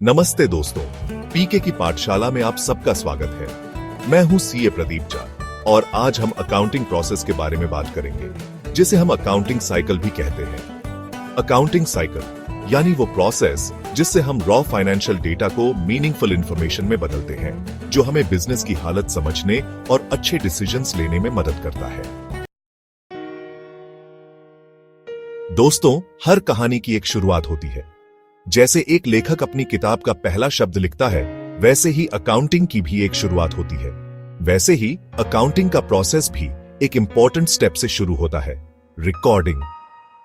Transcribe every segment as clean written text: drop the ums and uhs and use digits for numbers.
नमस्ते दोस्तों, पीके की पाठशाला में आप सबका स्वागत है। मैं हूं सीए प्रदीप झा और आज हम अकाउंटिंग प्रोसेस के बारे में बात करेंगे, जिसे हम अकाउंटिंग साइकिल भी कहते हैं। अकाउंटिंग साइकिल यानी वो प्रोसेस जिससे हम रॉ फाइनेंशियल डेटा को मीनिंगफुल इंफॉर्मेशन में बदलते हैं, जो हमें बिजनेस की हालत समझने और अच्छे डिसीजंस लेने में मदद करता है। दोस्तों, हर कहानी की एक शुरुआत होती है। जैसे एक लेखक अपनी किताब का पहला शब्द लिखता है, वैसे ही अकाउंटिंग की भी एक शुरुआत होती है। वैसे ही अकाउंटिंग का प्रोसेस भी एक इंपॉर्टेंट स्टेप से शुरू होता है, रिकॉर्डिंग।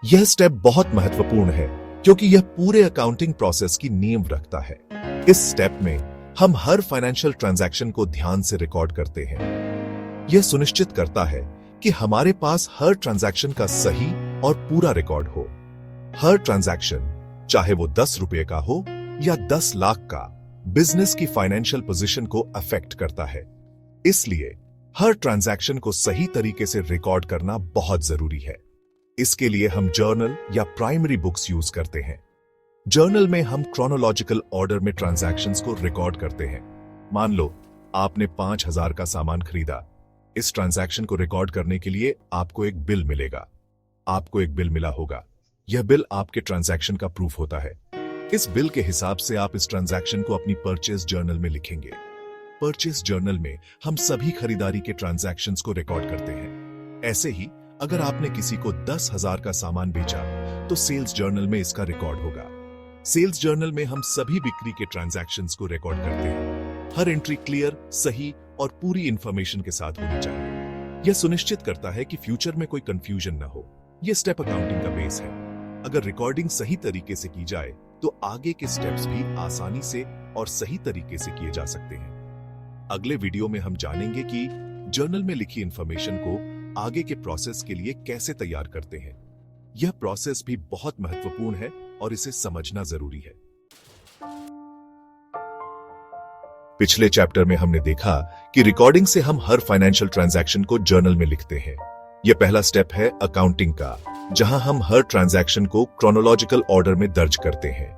यह स्टेप बहुत महत्वपूर्ण है क्योंकि यह पूरे अकाउंटिंग प्रोसेस की नींव रखता है। इस स्टेप में हम हर फाइनेंशियल ट्रांजैक्शन को ध्यान से रिकॉर्ड करते हैं। यह सुनिश्चित करता है कि हमारे पास हर ट्रांजैक्शन का सही और पूरा रिकॉर्ड हो। हर ट्रांजैक्शन, चाहे वो 10 रुपए का हो या 10 लाख का, बिजनेस की फाइनेंशियल पोजीशन को अफेक्ट करता है। इसलिए हर ट्रांजैक्शन को सही तरीके से रिकॉर्ड करना बहुत जरूरी है। इसके लिए हम जर्नल या प्राइमरी बुक्स यूज करते हैं। जर्नल में हम क्रोनोलॉजिकल ऑर्डर में ट्रांजैक्शंस को रिकॉर्ड करते हैं। मान लो आपने 5,000 का सामान खरीदा। इस ट्रांजैक्शन को रिकॉर्ड करने के लिए आपको एक बिल मिलेगा। आपको एक बिल मिला होगा। यह बिल आपके ट्रांजैक्शन का प्रूफ होता है। इस बिल के हिसाब से आप इस ट्रांजैक्शन को अपनी परचेज जर्नल में लिखेंगे। परचेज जर्नल में हम सभी खरीदारी के ट्रांजैक्शंस को रिकॉर्ड करते हैं। ऐसे ही अगर आपने किसी को 10,000 का सामान बेचा तो सेल्स जर्नल में इसका रिकॉर्ड होगा। सेल्स जर्नल में हम सभी बिक्री के ट्रांजैक्शंस को रिकॉर्ड करते हैं। हर एंट्री क्लियर, सही और पूरी इंफॉर्मेशन के साथ होनी चाहिए। यह सुनिश्चित करता है कि फ्यूचर में कोई कंफ्यूजन न हो। यह स्टेप अकाउंटिंग का बेस है। अगर रिकॉर्डिंग सही तरीके से की जाए तो आगे के स्टेप्स भी आसानी से और सही तरीके से किए जा सकते हैं। अगले वीडियो में हम जानेंगे कि जर्नल में लिखी इंफॉर्मेशन को आगे के प्रोसेस के लिए कैसे तैयार करते हैं। यह प्रोसेस भी बहुत महत्वपूर्ण है और इसे समझना जरूरी है। पिछले चैप्टर में हमने देखा कि रिकॉर्डिंग से हम हर फाइनेंशियल ट्रांजैक्शन को जर्नल में लिखते हैं। यह पहला स्टेप है अकाउंटिंग का, जहां हम हर ट्रांजैक्शन को क्रोनोलॉजिकल ऑर्डर में दर्ज करते हैं।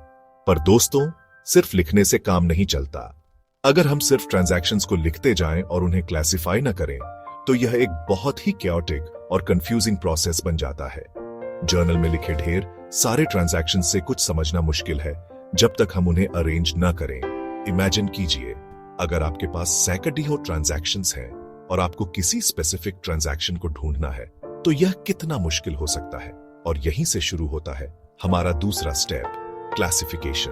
पर दोस्तों, सिर्फ लिखने से काम नहीं चलता। अगर हम सिर्फ ट्रांजैक्शंस को लिखते जाएं और उन्हें क्लासिफाई न करें तो यह एक बहुत ही कैओटिक और कंफ्यूजिंग प्रोसेस बन जाता है। जर्नल में लिखे ढेर सारे ट्रांजैक्शन से कुछ समझना मुश्किल है जब तक हम उन्हें अरेंज न करें। इमेजिन कीजिए, अगर आपके पास सैकड़ों ट्रांजैक्शंस हैं और आपको किसी स्पेसिफिक ट्रांजैक्शन को ढूंढना है तो यह कितना मुश्किल हो सकता है। और यहीं से शुरू होता है हमारा दूसरा स्टेप, क्लासिफिकेशन।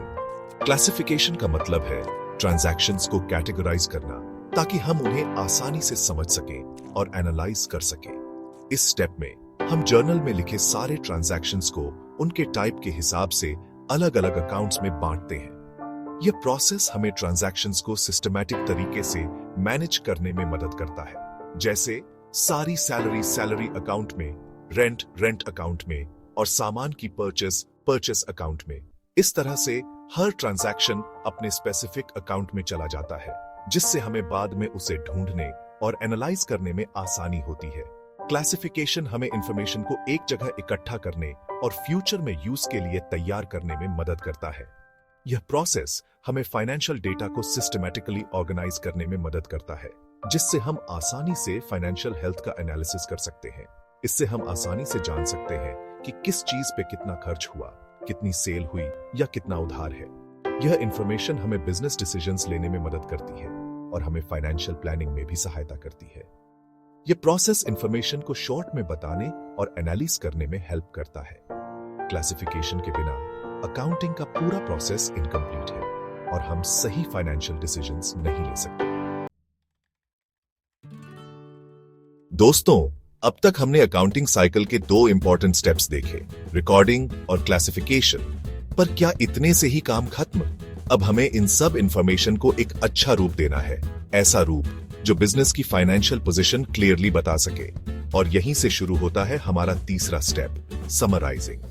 क्लासिफिकेशन का मतलब है ट्रांजैक्शंस को कैटेगराइज करना, ताकि हम उन्हें आसानी से समझ सकें और एनालाइज कर सकें। इस स्टेप में हम जर्नल में लिखे सारे ट्रांजैक्शंस को उनके टाइप के हिसाब से अलग अलग अकाउंट्स में बांटते हैं। यह प्रोसेस हमें ट्रांजैक्शंस को सिस्टमैटिक तरीके से मैनेज करने में मदद करता है। जैसे सारी सैलरी अकाउंट में, रेंट अकाउंट में और सामान की परचेस अकाउंट में। इस तरह से हर ट्रांजैक्शन अपने स्पेसिफिक अकाउंट में चला जाता है, जिससे हमें बाद में उसे ढूंढने और एनालाइज करने में आसानी होती है। क्लासिफिकेशन हमें इंफॉर्मेशन को एक जगह इकट्ठा करने और फ्यूचर में यूज के लिए तैयार करने में मदद करता है। यह प्रोसेस हमें फाइनेंशियल डेटा को सिस्टमैटिकली ऑर्गेनाइज करने में मदद करता है, जिससे हम आसानी से फाइनेंशियल हेल्थ का एनालिसिस कर सकते हैं। इससे हम आसानी से जान सकते हैं कि किस चीज पे कितना खर्च हुआ, कितनी सेल हुई या कितना उधार है। यह इंफॉर्मेशन हमें बिजनेस डिसीजंस लेने में मदद करती है और हमें फाइनेंशियल प्लानिंग में भी सहायता करती है। यह प्रोसेस इंफॉर्मेशन को शॉर्ट में बताने और एनालिसिस करने में हेल्प करता है। क्लासिफिकेशन के बिना अकाउंटिंग का पूरा प्रोसेस इनकम्प्लीट है और हम सही फाइनेंशियल डिसीजंस नहीं ले सकते। दोस्तों, अब तक हमने अकाउंटिंग साइकिल के 2 इंपॉर्टेंट स्टेप्स देखे, रिकॉर्डिंग और क्लासिफिकेशन। पर क्या इतने से ही काम खत्म? अब हमें इन सब इंफॉर्मेशन को एक अच्छा रूप देना है, ऐसा रूप जो बिजनेस की फाइनेंशियल पोजीशन क्लियरली बता सके। और यहीं से शुरू होता है हमारा तीसरा स्टेप, समराइजिंग।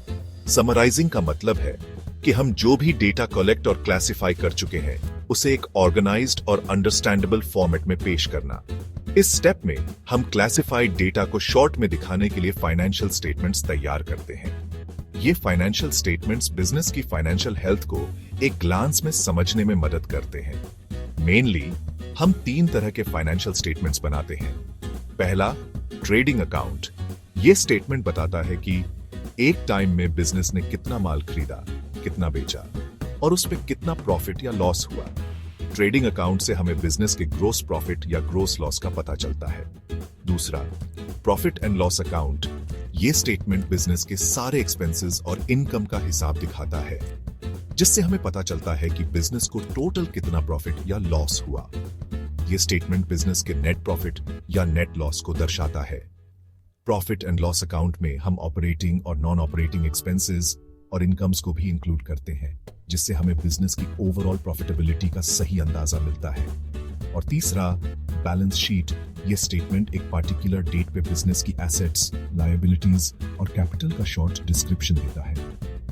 समराइजिंग का मतलब है कि हम जो भी डेटा कलेक्ट और क्लासिफाई कर चुके हैं उसे एक ऑर्गेनाइज्ड और अंडरस्टैंडेबल फॉर्मेट में पेश करना। इस स्टेप में हम क्लासिफाइड डेटा को शॉर्ट में दिखाने के लिए फाइनेंशियल स्टेटमेंट्स तैयार करते हैं। ये फाइनेंशियल स्टेटमेंट्स बिजनेस की फाइनेंशियल हेल्थ को एक ग्लांस में समझने में मदद करते हैं। मेनली हम 3 तरह के फाइनेंशियल स्टेटमेंट्स बनाते हैं। पहला, ट्रेडिंग अकाउंट। ये स्टेटमेंट बताता है कि एक टाइम में बिजनेस ने कितना माल खरीदा, कितना बेचा और उस पर कितना प्रॉफिट या लॉस हुआ। ट्रेडिंग अकाउंट से हमें बिजनेस के ग्रोस प्रॉफिट या ग्रोस लॉस का पता चलता है। दूसरा, प्रॉफिट एंड लॉस अकाउंट। ये स्टेटमेंट बिजनेस के सारे एक्सपेंसेस और इनकम का हिसाब दिखाता है, जिससे हमें पता चलता है कि बिजनेस को टोटल कितना प्रॉफिट या लॉस हुआ। ये स्टेटमेंट बिजनेस के नेट प्रॉफिट या नेट लॉस को दर्शाता है। प्रॉफिट एंड लॉस अकाउंट में हम ऑपरेटिंग और नॉन ऑपरेटिंग एक्सपेंसेस और इनकम्स को भी इंक्लूड करते हैं, जिससे हमें बिजनेस की ओवरऑल प्रॉफिटेबिलिटी का सही अंदाजा मिलता है। और तीसरा, बैलेंस शीट। ये स्टेटमेंट एक पार्टिकुलर डेट पे बिजनेस की एसेट्स, लायबिलिटीज और कैपिटल का शॉर्ट डिस्क्रिप्शन देता है।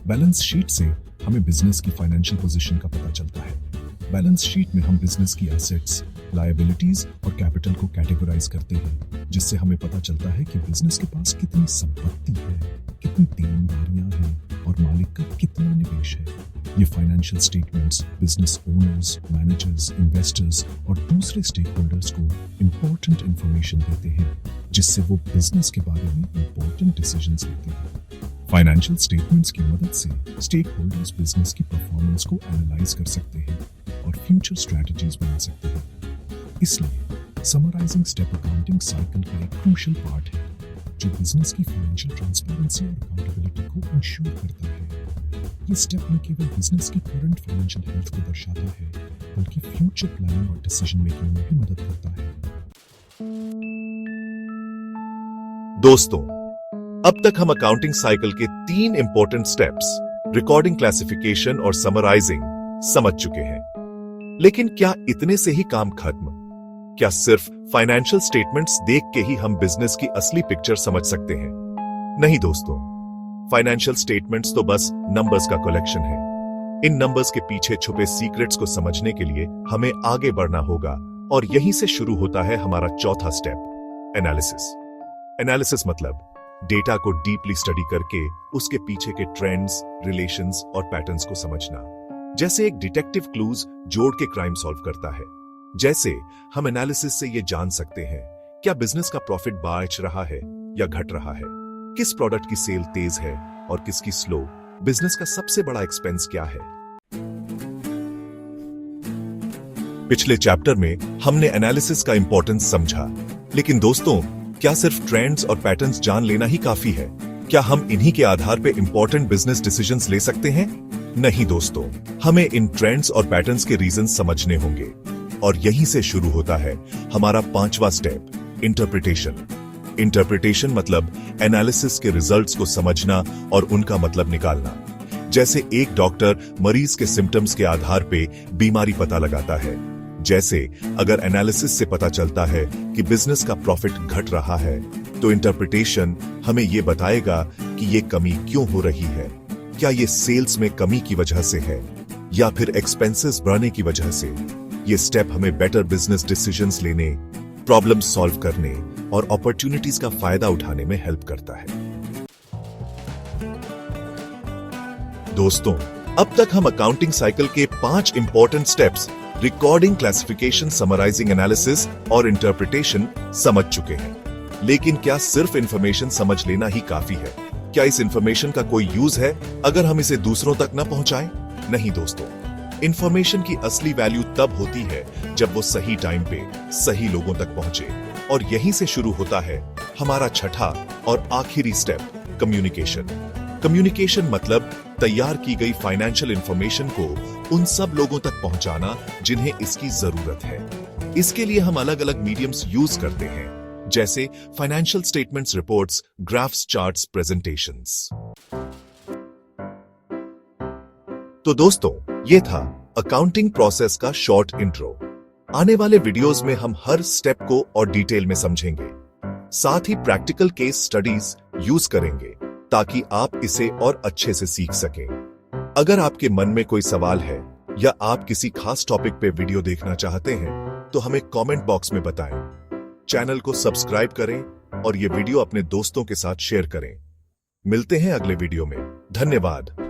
बैलेंस शीट से हमें बिजनेस की फाइनेंशियल पोजीशन का पता चलता है। बैलेंस शीट में हम बिजनेस की एसेट्स, लायबिलिटीज और कैपिटल को कैटेगराइज करते हैं, जिससे हमें पता चलता है कि बिजनेस के पास कितनी संपत्ति है, कितनी देनदारियां हैं और मालिक का कितना निवेश है। ये financial statements business owners, managers, investors और दूसरे स्टेक होल्डर्स को इंपॉर्टेंट इंफॉर्मेशन देते हैं, जिससे वो बिजनेस के बारे में इंपॉर्टेंट डिसीजंस लेते हैं। फाइनेंशियल स्टेटमेंट्स की मदद से स्टेक होल्डर्स बिजनेस की परफॉर्मेंस को एनालाइज कर सकते हैं और फ्यूचर स्ट्रैटेजीज बना सकते हैं। इसलिए समराइजिंग स्टेप अकाउंटिंग साइकिल का एक क्रूशियल पार्ट है, जो बिजनेस की फाइनेंशियल ट्रांसपेरेंसी और अकाउंटेबिलिटी को इंश्योर करता है। ये स्टेप न केवल बिजनेस की करंट फाइनेंशियल हेल्थ को दर्शाता है, बल्कि फ्यूचर प्लानिंग और डिसीजन मेकिंग में भी मदद करता है। दोस्तों, अब तक हम अकाउंटिंग साइकिल के 3 इंपॉर्टेंट स्टेप्स, रिकॉर्डिंग, क्लासिफिकेशन और समराइजिंग समझ चुके हैं। लेकिन क्या इतने से ही काम खत्म? क्या सिर्फ फाइनेंशियल स्टेटमेंट्स देख के ही हम बिजनेस की असली पिक्चर समझ सकते हैं? नहीं दोस्तों, फाइनेंशियल स्टेटमेंट्स तो बस नंबर्स का कलेक्शन है। इन नंबर्स के पीछे छुपे सीक्रेट्स को समझने के लिए हमें आगे बढ़ना होगा, और यहीं से शुरू होता है हमारा चौथा स्टेप, एनालिसिस। एनालिसिस मतलब डेटा को डीपली स्टडी करके उसके पीछे के ट्रेंड्स, रिलेशंस और पैटर्न्स को समझना। जैसे एक डिटेक्टिव क्लूज जोड़ के क्राइम सॉल्व करता है। जैसे हम एनालिसिस से ये जान सकते हैं क्या बिजनेस का प्रॉफिट बढ़ रहा है या घट रहा है, किस प्रोडक्ट की सेल तेज है और किसकी स्लो, बिजनेस का सबसे बड़ा एक्सपेंस क्या है। पिछले चैप्टर में हमने एनालिसिस का इंपॉर्टेंस समझा, लेकिन दोस्तों, क्या सिर्फ ट्रेंड्स और पैटर्न्स जान लेना ही काफी है? क्या हम इन्हीं के आधार पे इंपॉर्टेंट बिजनेस डिसीजंस ले सकते हैं? नहीं दोस्तों, हमें इन ट्रेंड्स और पैटर्न्स के रीजन समझने होंगे, और यहीं से शुरू होता है हमारा 5वां स्टेप, इंटरप्रिटेशन। इंटरप्रिटेशन मतलब एनालिसिस के रिजल्ट्स को समझना और उनका मतलब निकालना। जैसे एक डॉक्टर मरीज के सिम्टम्स के आधार पे बीमारी पता लगाता है, जैसे अगर एनालिसिस से पता चलता है कि बिजनेस का प्रॉफिट घट रहा है, तो इंटरप्रिटेशन हमें यह बताएगा कि ये कमी क्यों हो रही है। क्या ये सेल्स में कमी की वजह से है या फिर एक्सपेंसेस बढ़ने की वजह से? ये स्टेप हमें बेटर बिजनेस डिसीजंस लेने, प्रॉब्लम सॉल्व करने और अपॉर्चुनिटीज का फायदा उठाने में हेल्प करता है। दोस्तों, अब तक हम अकाउंटिंग साइकिल के 5 important steps, recording, classification, summarising, analysis और इंटरप्रिटेशन समझ चुके हैं। लेकिन क्या सिर्फ इंफॉर्मेशन समझ लेना ही काफी है? क्या इस इंफॉर्मेशन का कोई यूज है अगर हम इसे दूसरों तक न पहुंचाएं? नहीं दोस्तों, इंफॉर्मेशन की असली वैल्यू तब होती है जब वो सही टाइम पे सही लोगों तक पहुंचे, और यहीं से शुरू होता है हमारा छठा और आखिरी स्टेप, कम्युनिकेशन। कम्युनिकेशन मतलब तैयार की गई फाइनेंशियल इंफॉर्मेशन को उन सब लोगों तक पहुंचाना जिन्हें इसकी जरूरत है। इसके लिए हम अलग अलग मीडियम्स यूज करते हैं, जैसे financial statements, reports, graphs, charts, presentations. तो दोस्तों, ये था अकाउंटिंग प्रोसेस का शॉर्ट इंट्रो। आने वाले वीडियोस में हम हर स्टेप को और डिटेल में समझेंगे, साथ ही प्रैक्टिकल केस स्टडीज यूज करेंगे ताकि आप इसे और अच्छे से सीख सकें। अगर आपके मन में कोई सवाल है या आप किसी खास टॉपिक पे वीडियो देखना चाहते हैं, तो हमें कमेंट बॉक्स में बताएं। चैनल को सब्सक्राइब करें और ये वीडियो अपने दोस्तों के साथ शेयर करें। मिलते हैं अगले वीडियो में। धन्यवाद।